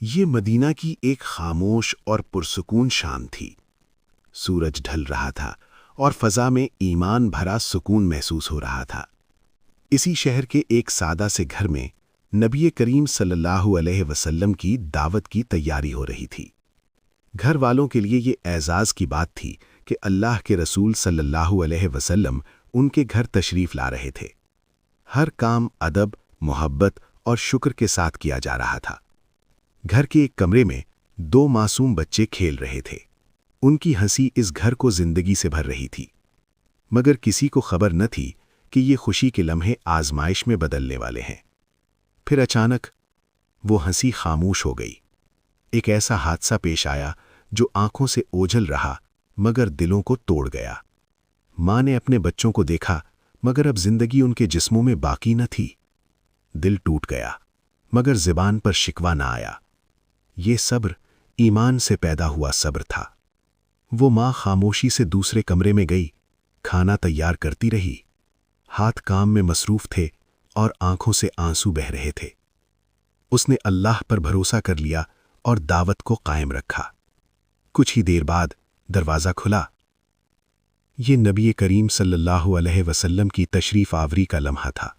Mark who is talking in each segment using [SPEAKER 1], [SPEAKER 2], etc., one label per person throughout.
[SPEAKER 1] یہ مدینہ کی ایک خاموش اور پرسکون شام تھی۔ سورج ڈھل رہا تھا اور فضا میں ایمان بھرا سکون محسوس ہو رہا تھا۔ اسی شہر کے ایک سادہ سے گھر میں نبی کریم صلی اللہ علیہ وسلم کی دعوت کی تیاری ہو رہی تھی۔ گھر والوں کے لیے یہ اعزاز کی بات تھی کہ اللہ کے رسول صلی اللہ علیہ وسلم ان کے گھر تشریف لا رہے تھے۔ ہر کام ادب، محبت اور شکر کے ساتھ کیا جا رہا تھا۔ گھر کے ایک کمرے میں 2 معصوم بچے کھیل رہے تھے۔ ان کی ہنسی اس گھر کو زندگی سے بھر رہی تھی، مگر کسی کو خبر نہ تھی کہ یہ خوشی کے لمحے آزمائش میں بدلنے والے ہیں۔ پھر اچانک وہ ہنسی خاموش ہو گئی۔ ایک ایسا حادثہ پیش آیا جو آنکھوں سے اوجھل رہا مگر دلوں کو توڑ گیا۔ ماں نے اپنے بچوں کو دیکھا مگر اب زندگی ان کے جسموں میں باقی نہ تھی۔ دل ٹوٹ گیا مگر زبان پر شکوہ نہ آیا۔ یہ صبر ایمان سے پیدا ہوا صبر تھا۔ وہ ماں خاموشی سے دوسرے کمرے میں گئی، کھانا تیار کرتی رہی۔ ہاتھ کام میں مصروف تھے اور آنکھوں سے آنسو بہہ رہے تھے۔ اس نے اللہ پر بھروسہ کر لیا اور دعوت کو قائم رکھا۔ کچھ ہی دیر بعد دروازہ کھلا۔ یہ نبی کریم صلی اللہ علیہ وسلم کی تشریف آوری کا لمحہ تھا۔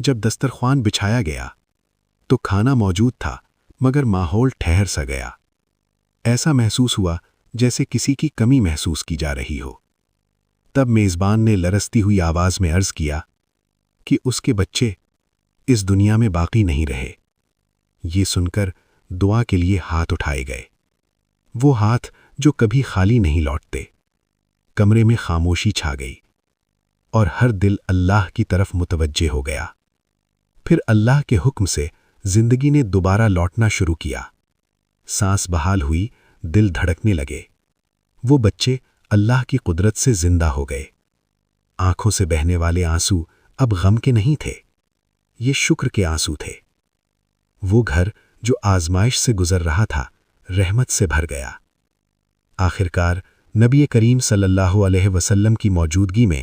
[SPEAKER 1] جب دسترخوان بچھایا گیا تو کھانا موجود تھا مگر ماحول ٹھہر سا گیا۔ ایسا محسوس ہوا جیسے کسی کی کمی محسوس کی جا رہی ہو۔ تب میزبان نے لرزتی ہوئی آواز میں عرض کیا کہ اس کے بچے اس دنیا میں باقی نہیں رہے۔ یہ سن کر دعا کے لیے ہاتھ اٹھائے گئے، وہ ہاتھ جو کبھی خالی نہیں لوٹتے۔ کمرے میں خاموشی چھا گئی اور ہر دل اللہ کی طرف متوجہ ہو گیا۔ پھر اللہ کے حکم سے زندگی نے دوبارہ لوٹنا شروع کیا۔ سانس بحال ہوئی، دل دھڑکنے لگے۔ وہ بچے اللہ کی قدرت سے زندہ ہو گئے۔ آنکھوں سے بہنے والے آنسو اب غم کے نہیں تھے، یہ شکر کے آنسو تھے۔ وہ گھر جو آزمائش سے گزر رہا تھا رحمت سے بھر گیا۔ آخرکار نبی کریم صلی اللہ علیہ وسلم کی موجودگی میں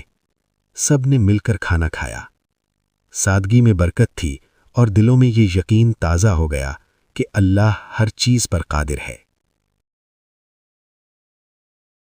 [SPEAKER 1] سب نے مل کر کھانا کھایا۔ سادگی میں برکت تھی اور دلوں میں یہ یقین تازہ ہو گیا کہ اللہ ہر چیز پر قادر ہے۔